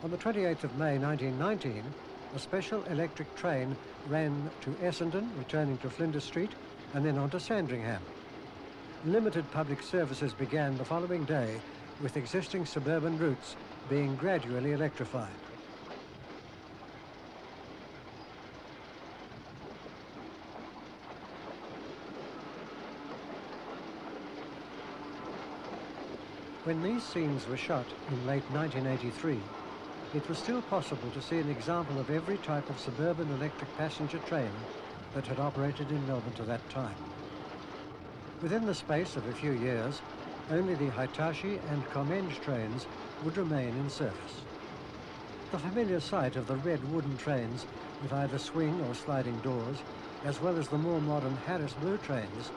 On the 28th of May 1919, a special electric train ran to Essendon, returning to Flinders Street, and then on to Sandringham. Limited public services began the following day, with existing suburban routes being gradually electrified. When these scenes were shot in late 1983, it was still possible to see an example of every type of suburban electric passenger train that had operated in Melbourne to that time. Within the space of a few years, only the Hitachi and Commentator trains would remain in service. The familiar sight of the red wooden trains with either swing or sliding doors, as well as the more modern Harris Blue trains,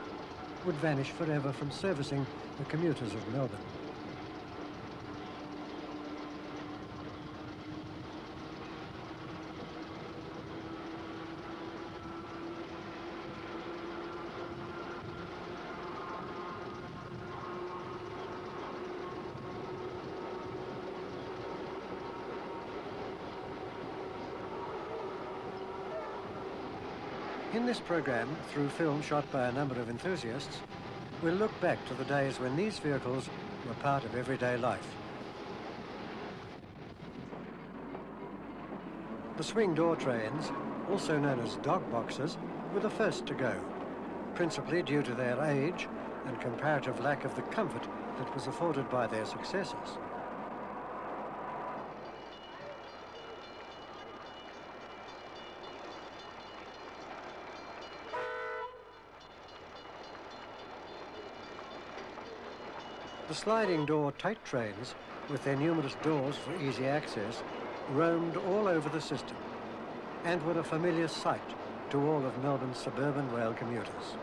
would vanish forever from servicing the commuters of Melbourne. In this program, through film shot by a number of enthusiasts, we'll look back to the days when these vehicles were part of everyday life. The swing door trains, also known as dog boxes, were the first to go, principally due to their age and comparative lack of the comfort that was afforded by their successors. The sliding door Tait trains, with their numerous doors for easy access, roamed all over the system and were a familiar sight to all of Melbourne's suburban rail commuters.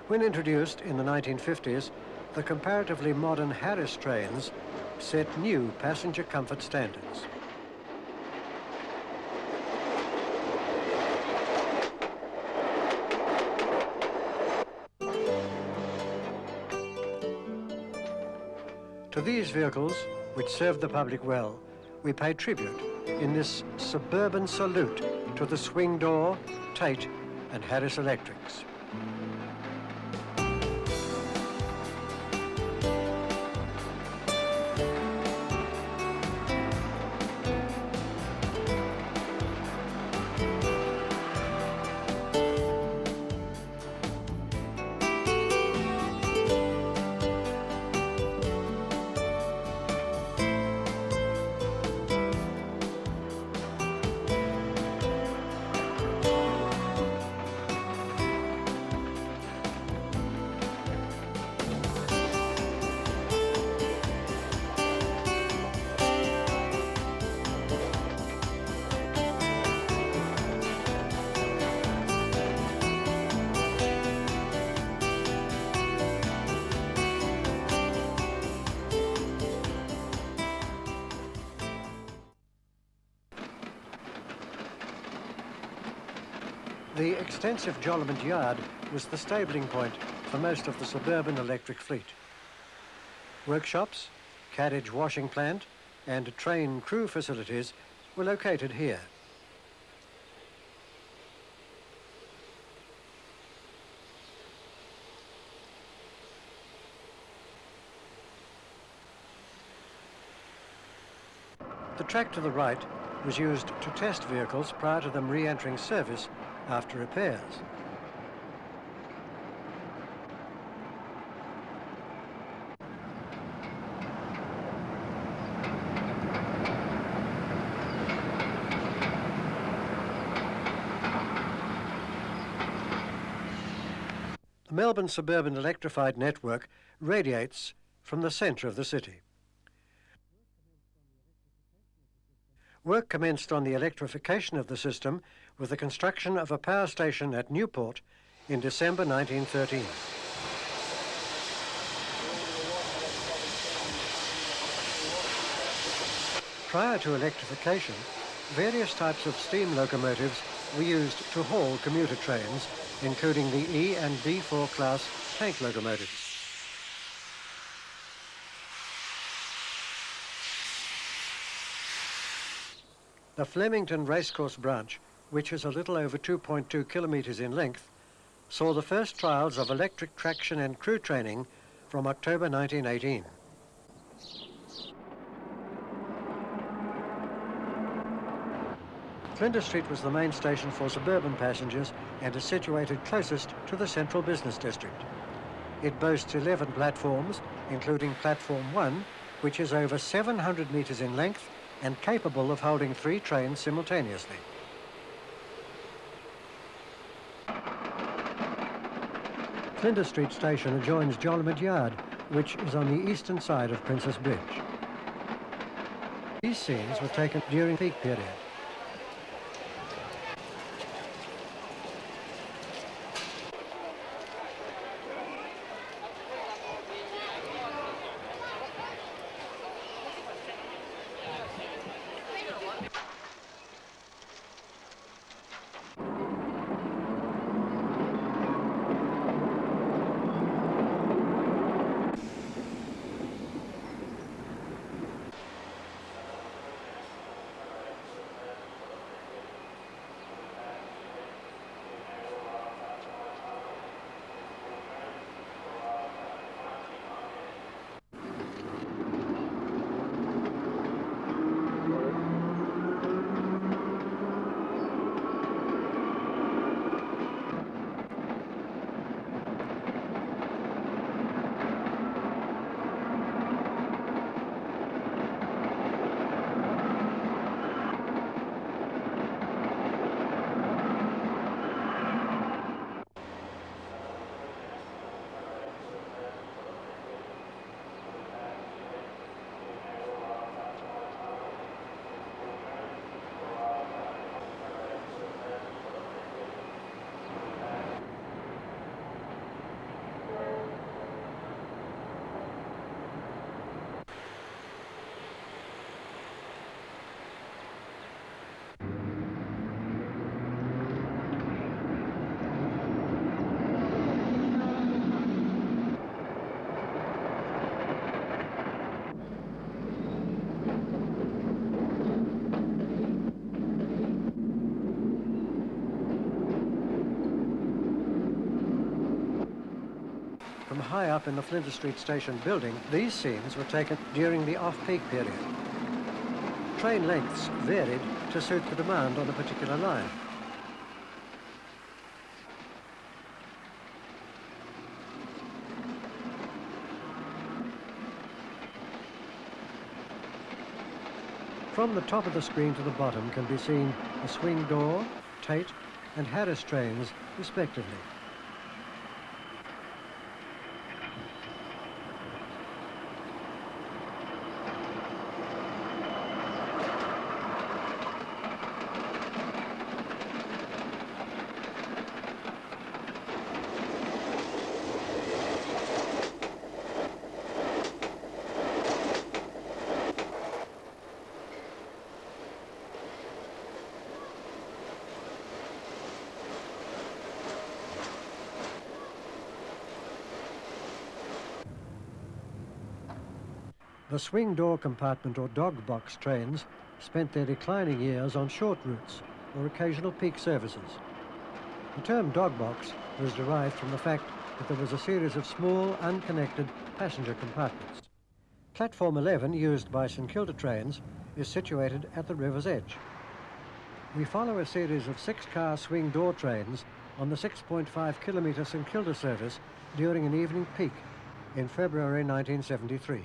When introduced in the 1950s, the comparatively modern Harris trains set new passenger comfort standards. To these vehicles, which served the public well, we pay tribute in this Suburban Salute to the swing door, Tait and Harris Electrics. The extensive Jolliment Yard was the stabling point for most of the suburban electric fleet. Workshops, carriage washing plant, and train crew facilities were located here. The track to the right was used to test vehicles prior to them re-entering service after repairs. The Melbourne Suburban Electrified Network radiates from the centre of the city. Work commenced on the electrification of the system with the construction of a power station at Newport in December 1913. Prior to electrification, various types of steam locomotives were used to haul commuter trains, including the E and D4 class tank locomotives. The Flemington Racecourse branch, which is a little over 2.2 kilometres in length, saw the first trials of electric traction and crew training from October 1918. Flinders Street was the main station for suburban passengers and is situated closest to the central business district. It boasts 11 platforms, including Platform 1, which is over 700 metres in length and capable of holding 3 trains simultaneously. Flinders Street Station adjoins Jolimet Yard, which is on the eastern side of Princess Bridge. These scenes were taken during peak period. From high up in the Flinders Street Station building, these scenes were taken during the off-peak period. Train lengths varied to suit the demand on a particular line. From the top of the screen to the bottom can be seen the swing door, Tait and Harris trains, respectively. The swing door compartment or dog box trains spent their declining years on short routes or occasional peak services. The term dog box was derived from the fact that there was a series of small, unconnected passenger compartments. Platform 11, used by St Kilda trains, is situated at the river's edge. We follow a series of 6-car swing door trains on the 6.5 kilometre St Kilda service during an evening peak in February 1973.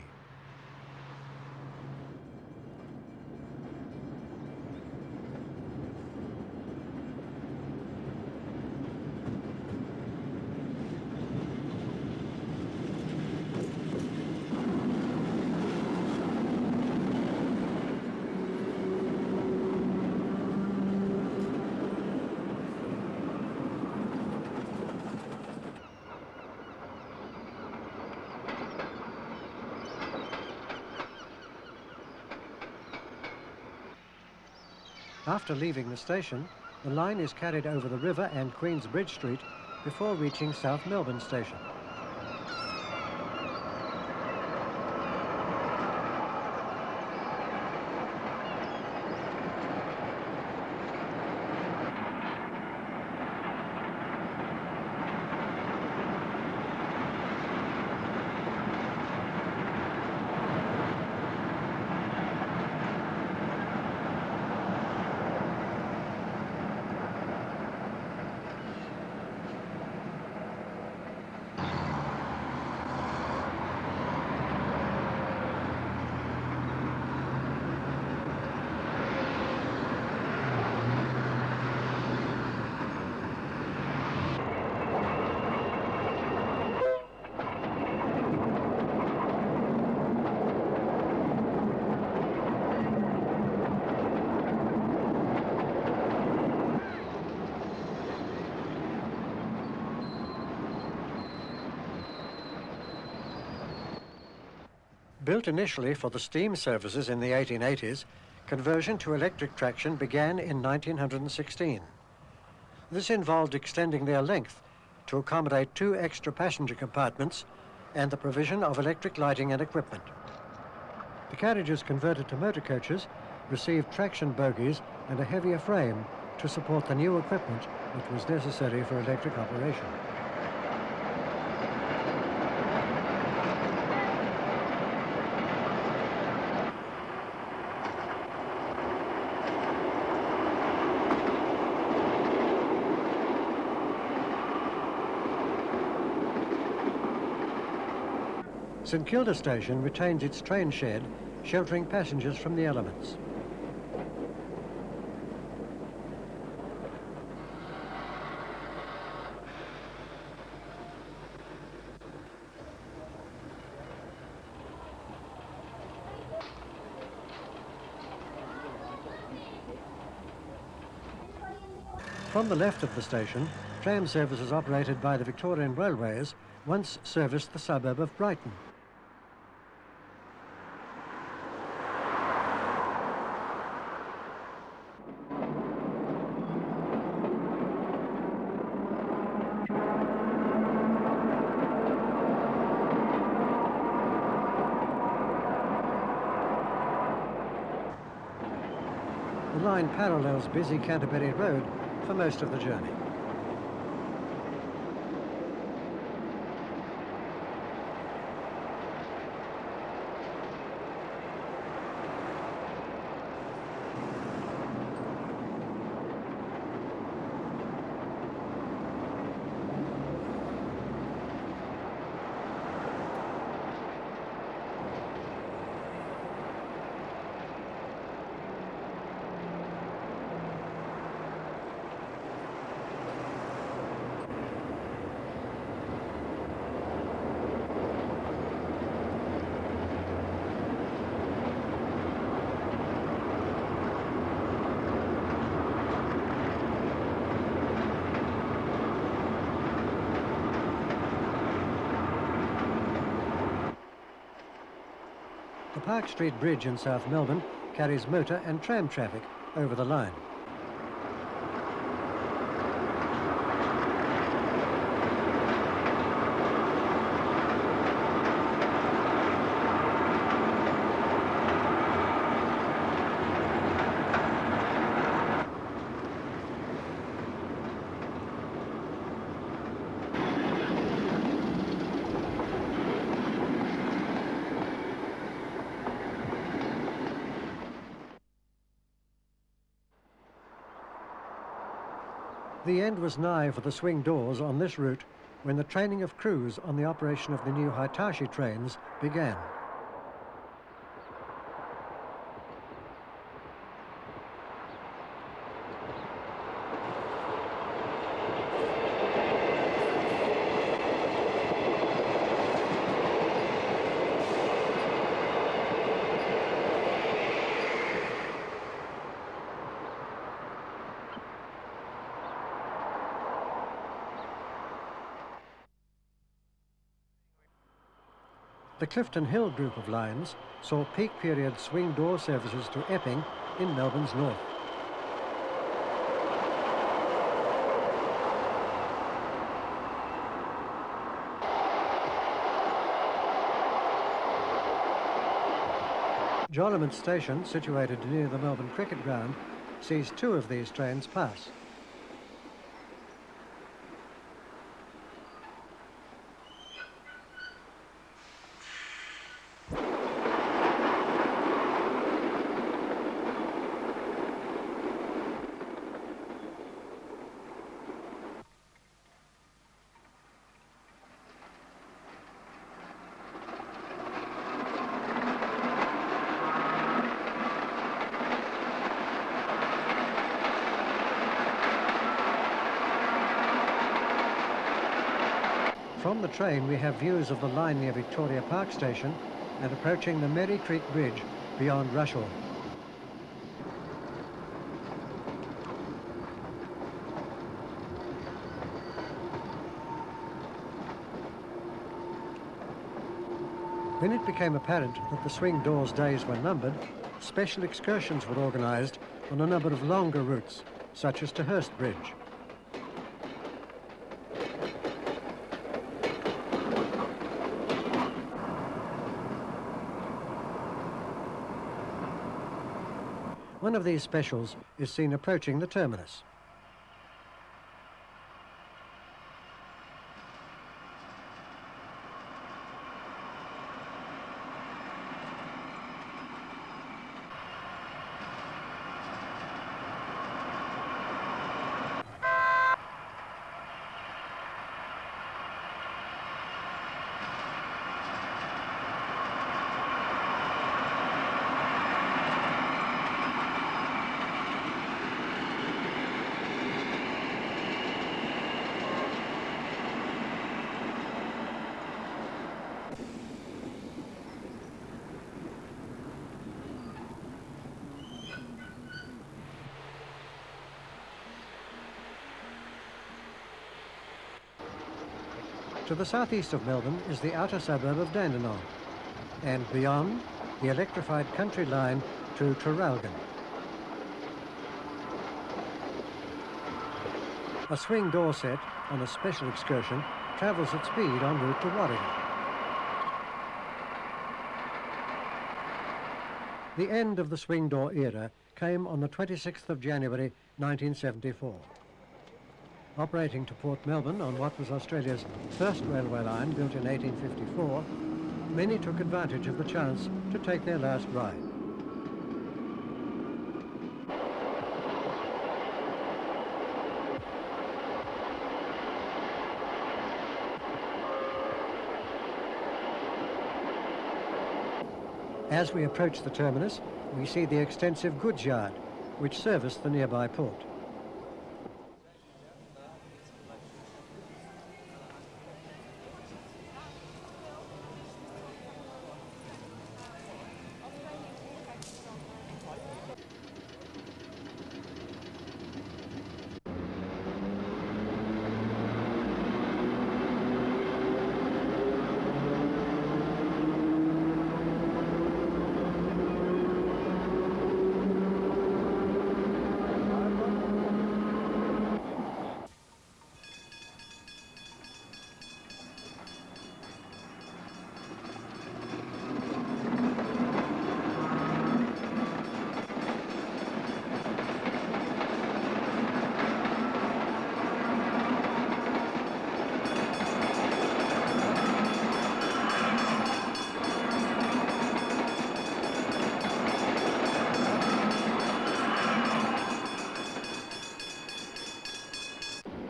After leaving the station, the line is carried over the river and Queensbridge Street before reaching South Melbourne Station. Built initially for the steam services in the 1880s, conversion to electric traction began in 1916. This involved extending their length to accommodate 2 extra passenger compartments and the provision of electric lighting and equipment. The carriages converted to motor coaches received traction bogies and a heavier frame to support the new equipment which was necessary for electric operation. St Kilda Station retains its train shed, sheltering passengers from the elements. From the left of the station, tram services operated by the Victorian Railways once serviced the suburb of Brighton. The line parallels busy Canterbury Road for most of the journey. The Park Street Bridge in South Melbourne carries motor and tram traffic over the line. The end was nigh for the swing doors on this route when the training of crews on the operation of the new Hitachi trains began. The Clifton Hill group of lines saw peak period swing door services to Epping in Melbourne's north. Jolimont Station, situated near the Melbourne Cricket Ground, sees 2 of these trains pass. From the train we have views of the line near Victoria Park Station and approaching the Merry Creek Bridge beyond Rushall. When it became apparent that the swing doors days were numbered, special excursions were organised on a number of longer routes, such as to Hurst Bridge. One of these specials is seen approaching the terminus. To the southeast of Melbourne is the outer suburb of Dandenong, and beyond, the electrified country line to Traralgon. A swing door set on a special excursion travels at speed en route to Warringah. The end of the swing door era came on the 26th of January 1974. Operating to Port Melbourne on what was Australia's first railway line, built in 1854, many took advantage of the chance to take their last ride. As we approach the terminus, we see the extensive goods yard, which serviced the nearby port.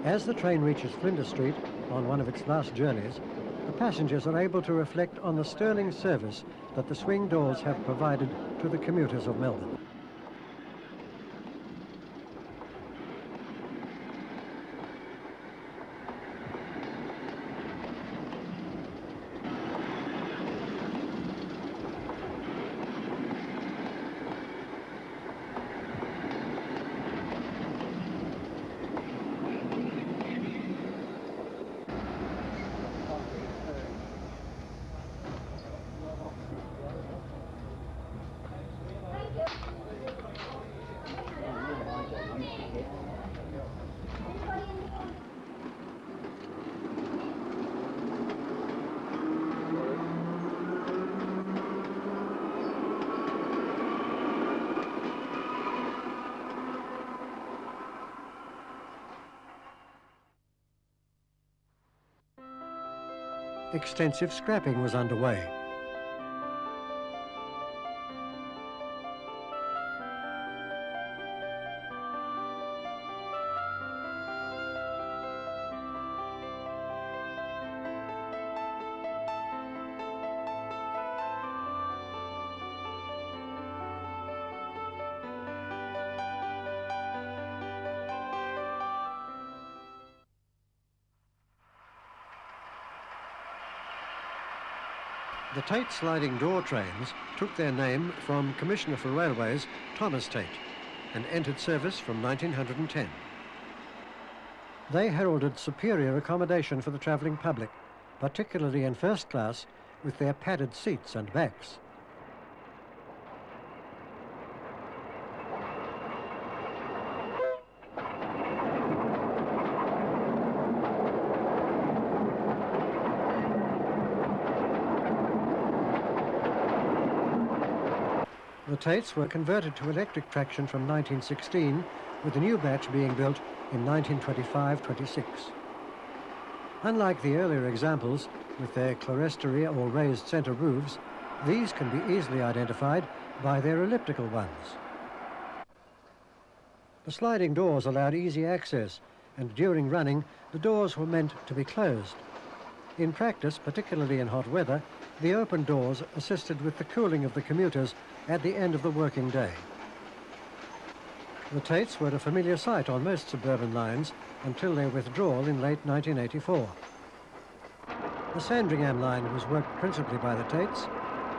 As the train reaches Flinders Street on one of its last journeys, the passengers are able to reflect on the sterling service that the swing doors have provided to the commuters of Melbourne. extensive scrapping was underway. The Tait sliding door trains took their name from Commissioner for Railways Thomas Tait and entered service from 1910. They heralded superior accommodation for the travelling public, particularly in first class with their padded seats and backs. The Taits were converted to electric traction from 1916, with the new batch being built in 1925-26. Unlike the earlier examples, with their clerestory or raised centre roofs, these can be easily identified by their elliptical ones. The sliding doors allowed easy access, and during running, the doors were meant to be closed. In practice, particularly in hot weather, the open doors assisted with the cooling of the commuters at the end of the working day. The Taits were a familiar sight on most suburban lines until their withdrawal in late 1984. The Sandringham line was worked principally by the Taits,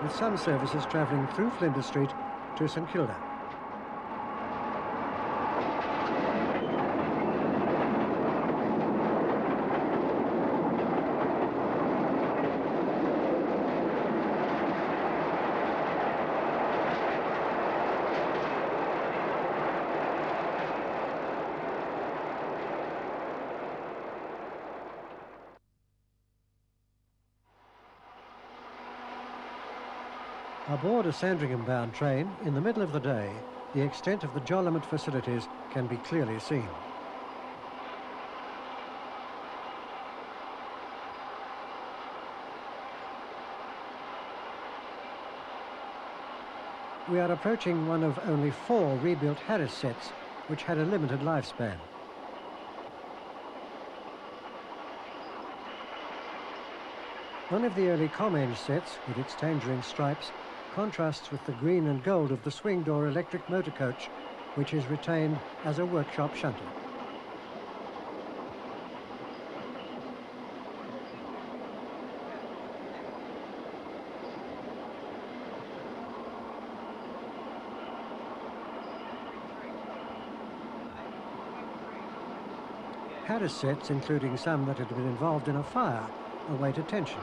with some services travelling through Flinders Street to St Kilda. Aboard a Sandringham-bound train, in the middle of the day, the extent of the joliment facilities can be clearly seen. We are approaching one of only 4 rebuilt Harris sets, which had a limited lifespan. One of the early Commentator sets, with its tangerine stripes, contrasts with the green and gold of the swing door electric motor coach, which is retained as a workshop shunter. Harris sets, including some that had been involved in a fire, await attention.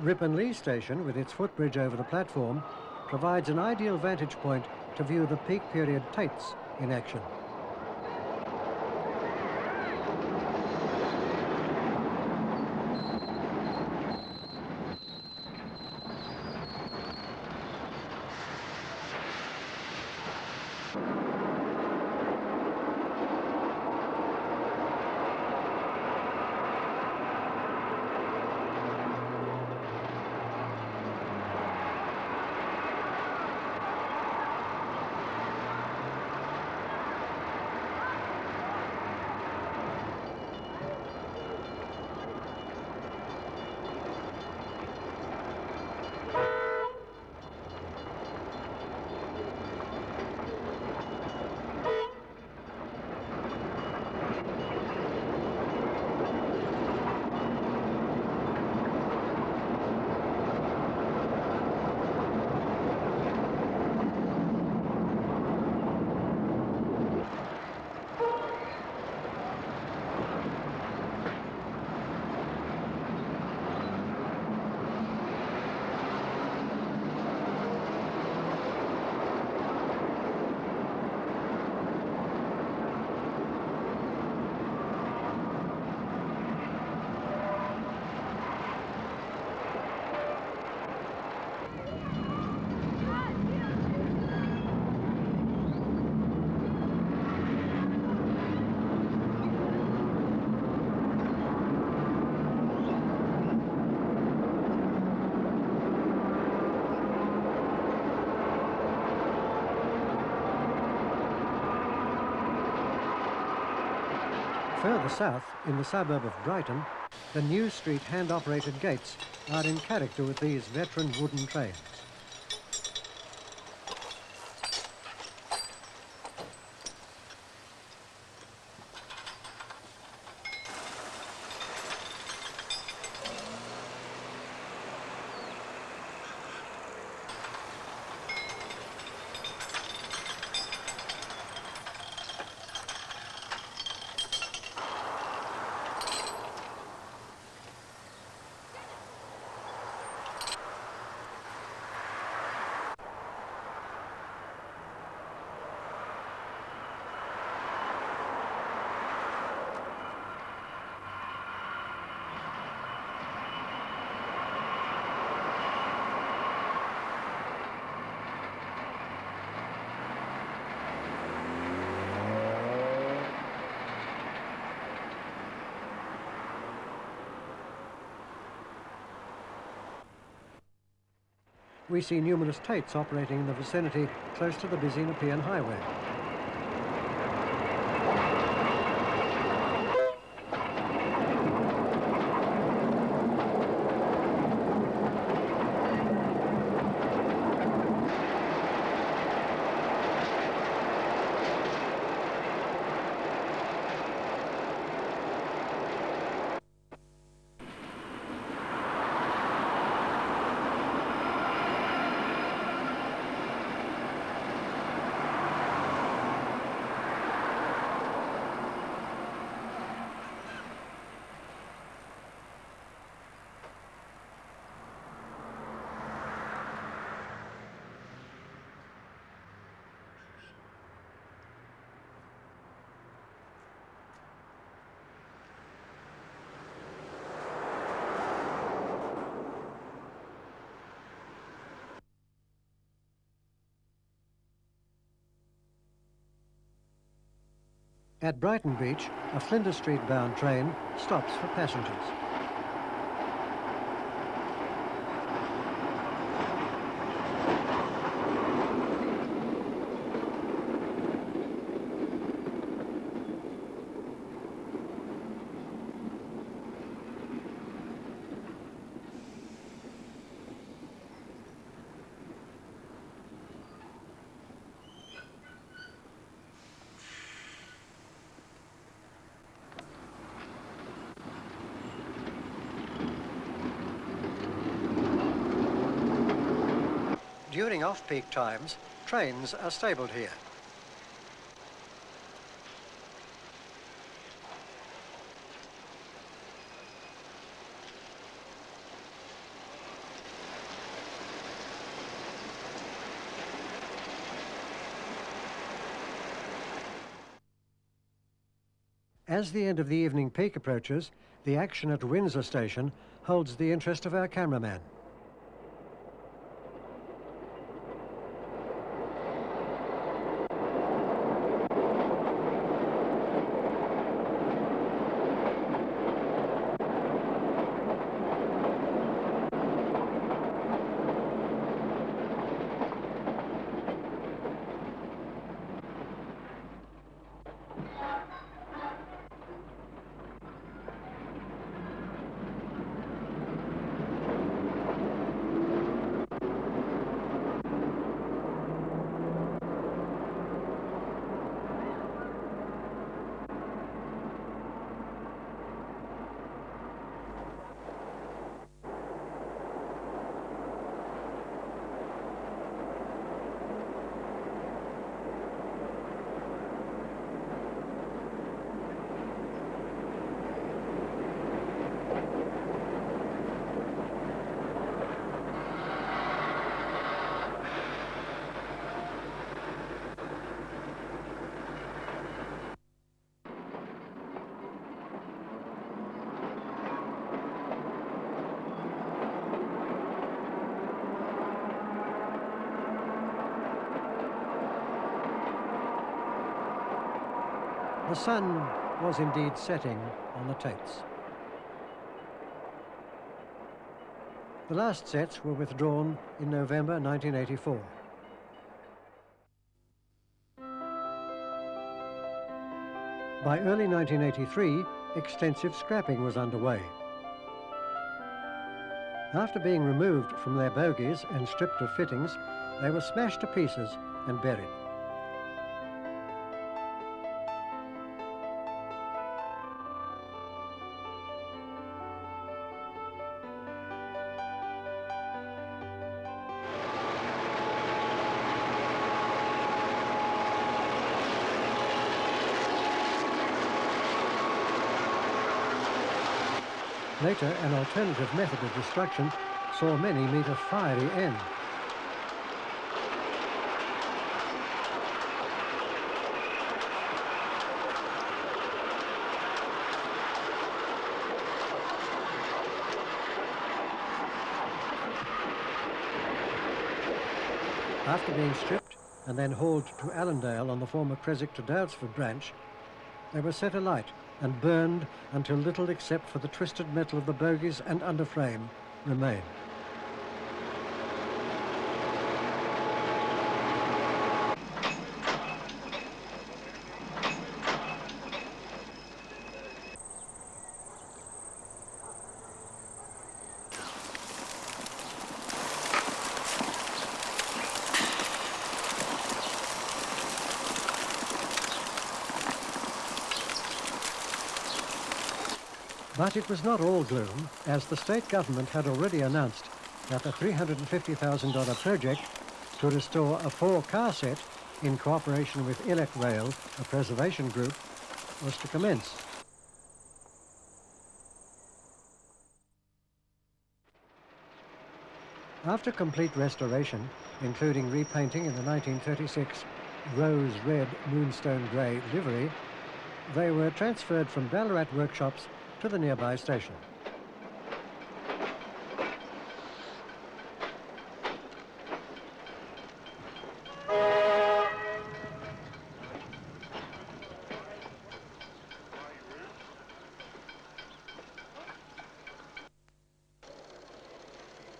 Ripon Lee Station, with its footbridge over the platform, provides an ideal vantage point to view the peak period Taits in action. Further south, in the suburb of Brighton, the New Street hand-operated gates are in character with these veteran wooden trains. We see numerous Taits operating in the vicinity close to the busy Nepean Highway. At Brighton Beach, a Flinders Street-bound train stops for passengers. During off-peak times, trains are stabled here. As the end of the evening peak approaches, the action at Windsor Station holds the interest of our cameraman. The sun was indeed setting on the Taits. The last sets were withdrawn in November 1984. By early 1983, extensive scrapping was underway. After being removed from their bogies and stripped of fittings, they were smashed to pieces and buried. Later, an alternative method of destruction saw many meet a fiery end. After being stripped and then hauled to Allendale on the former Creswick to Daylesford branch, they were set alight and burned until little except for the twisted metal of the bogies and underframe remained. But it was not all gloom, as the state government had already announced that the $350,000 project to restore a 4-car set in cooperation with Elec Rail, a preservation group, was to commence. After complete restoration, including repainting in the 1936 rose red moonstone grey livery, they were transferred from Ballarat workshops to the nearby station.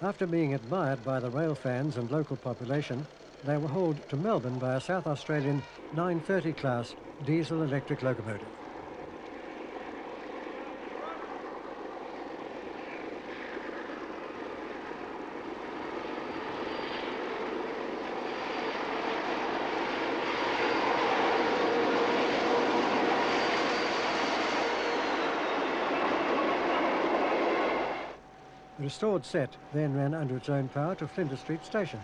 After being admired by the rail fans and local population, they were hauled to Melbourne by a South Australian 930 class diesel electric locomotive. The restored set then ran under its own power to Flinders Street Station.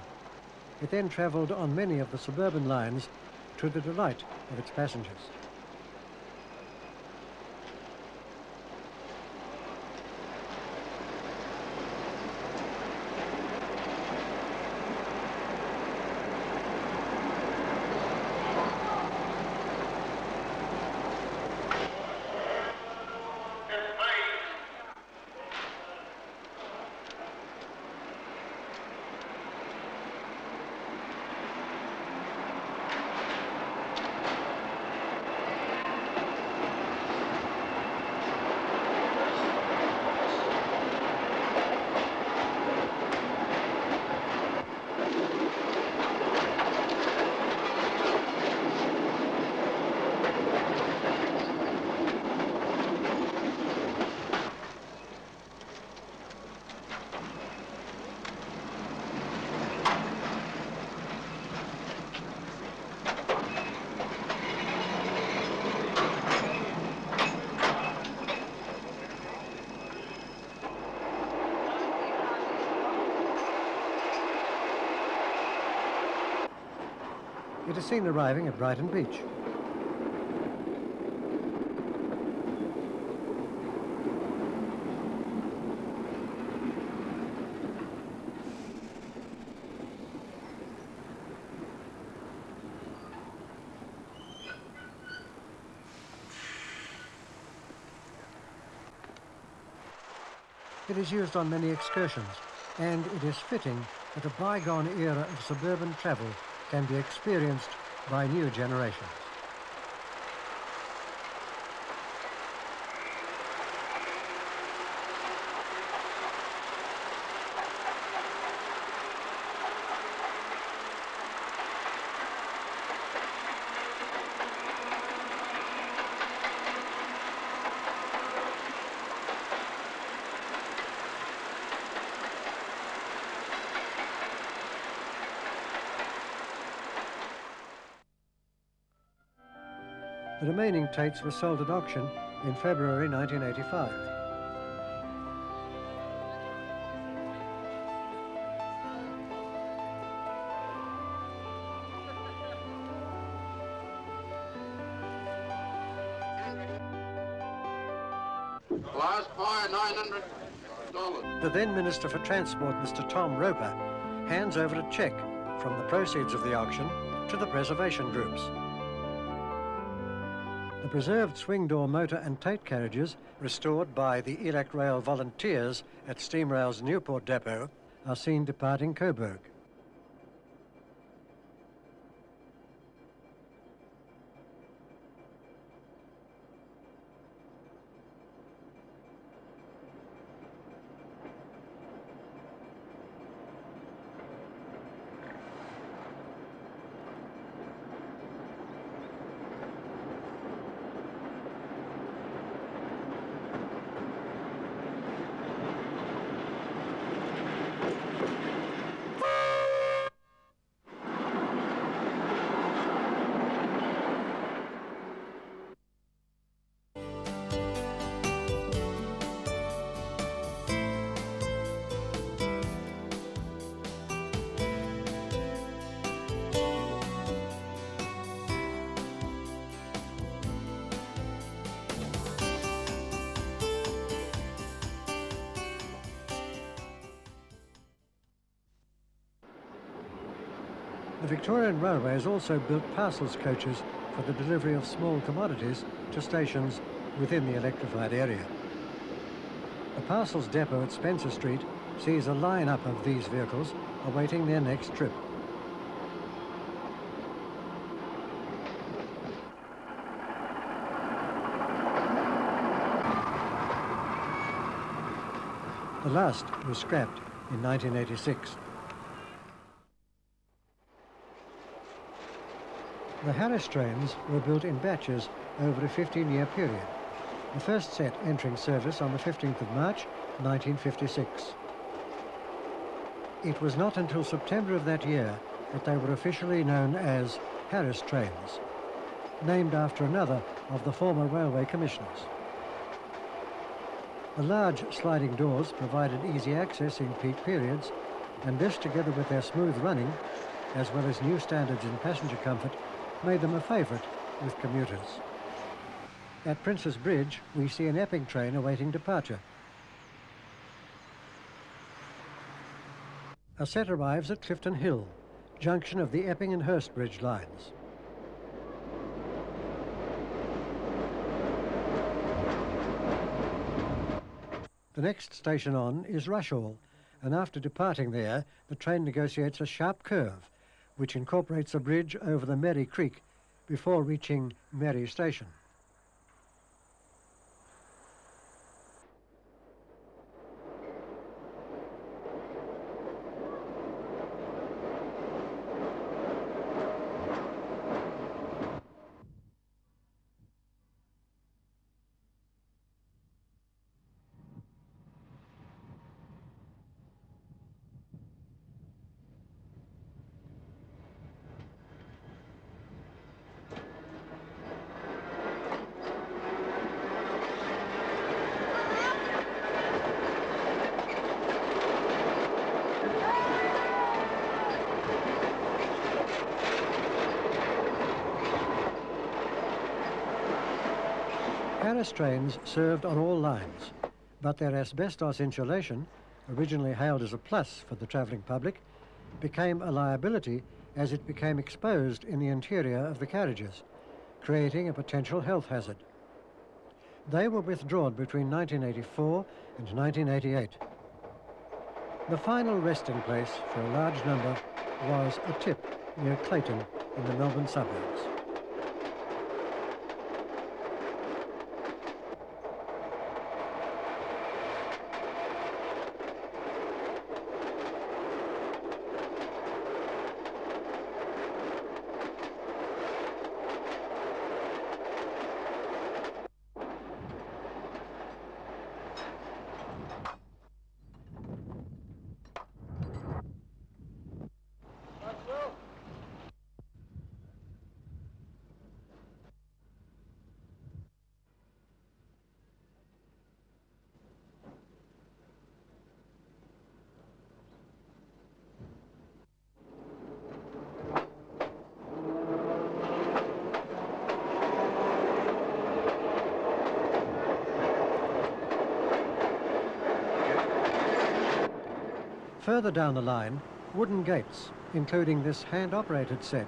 It then travelled on many of the suburban lines to the delight of its passengers. It is seen arriving at Brighton Beach. It is used on many excursions, and it is fitting that a bygone era of suburban travel can be experienced by new generations. The remaining Taits were sold at auction in February 1985. Last buy, $900. The then Minister for Transport, Mr. Tom Roper, hands over a cheque from the proceeds of the auction to the preservation groups. The preserved swing door motor and Tait carriages, restored by the Elect Rail volunteers at Steam Rail's Newport depot, are seen departing Coburg. The Victorian Railways also built parcels coaches for the delivery of small commodities to stations within the electrified area. The parcels depot at Spencer Street sees a line-up of these vehicles awaiting their next trip. The last was scrapped in 1986. The Harris trains were built in batches over a 15-year period, the first set entering service on the 15th of March 1956. It was not until September of that year that they were officially known as Harris trains, named after another of the former railway commissioners. The large sliding doors provided easy access in peak periods, and this, together with their smooth running, as well as new standards in passenger comfort, made them a favourite with commuters. At Prince's Bridge, we see an Epping train awaiting departure. A set arrives at Clifton Hill, junction of the Epping and Hurstbridge lines. The next station on is Rushall, and after departing there, the train negotiates a sharp curve, which incorporates a bridge over the Merry Creek before reaching Merry Station. Harris trains served on all lines, but their asbestos insulation, originally hailed as a plus for the travelling public, became a liability as it became exposed in the interior of the carriages, creating a potential health hazard. They were withdrawn between 1984 and 1988. The final resting place for a large number was a tip near Clayton in the Melbourne suburbs. Further down the line, wooden gates, including this hand-operated set,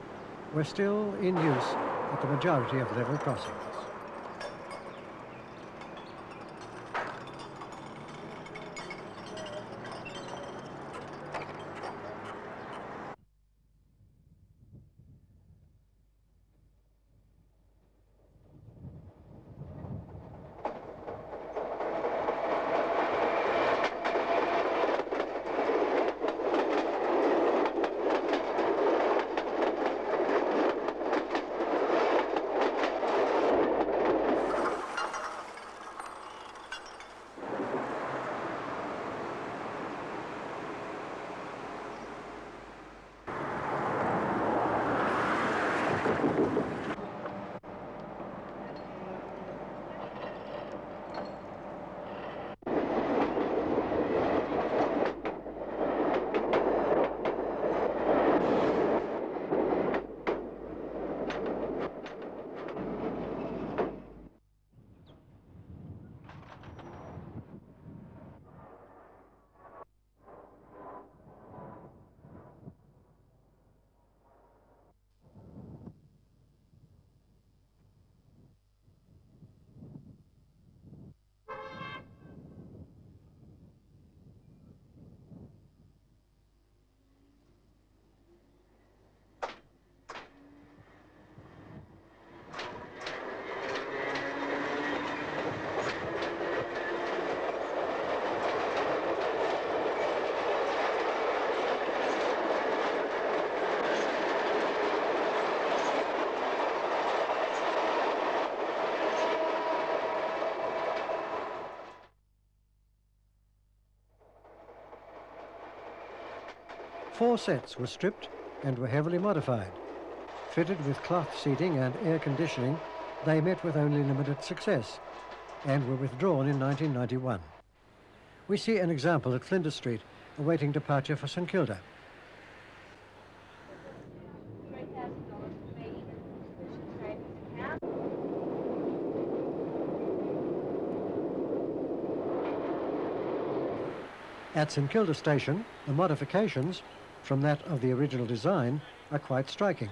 were still in use at the majority of level crossings. Four sets were stripped and were heavily modified. Fitted with cloth seating and air conditioning, they met with only limited success and were withdrawn in 1991. We see an example at Flinders Street, awaiting departure for St Kilda. At St Kilda Station, the modifications from that of the original design are quite striking.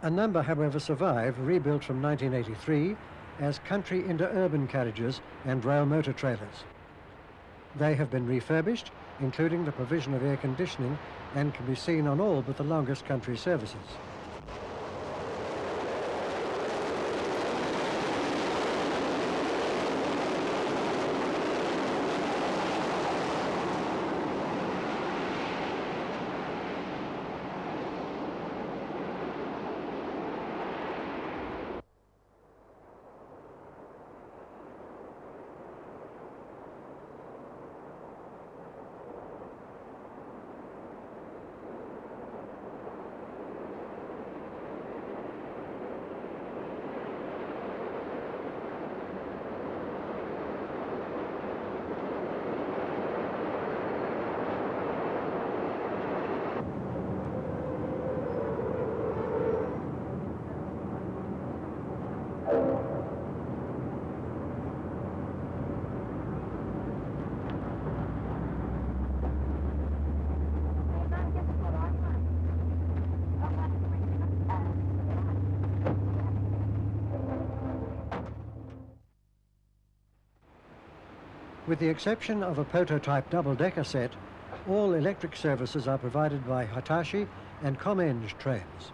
A number, however, survive, rebuilt from 1983 as country into urban carriages and rail motor trailers. They have been refurbished, including the provision of air conditioning, and can be seen on all but the longest country services. With the exception of a prototype double-decker set, all electric services are provided by Hitachi and Commentator trains.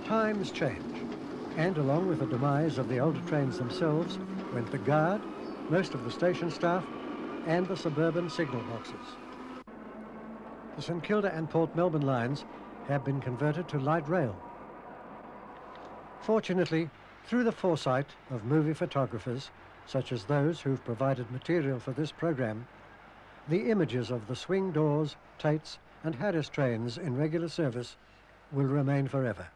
Times change, and along with the demise of the older trains themselves went the guard, most of the station staff, and the suburban signal boxes. The St Kilda and Port Melbourne lines have been converted to light rail. Fortunately, through the foresight of movie photographers, such as those who've provided material for this program, the images of the swing doors, Taits and Harris trains in regular service will remain forever.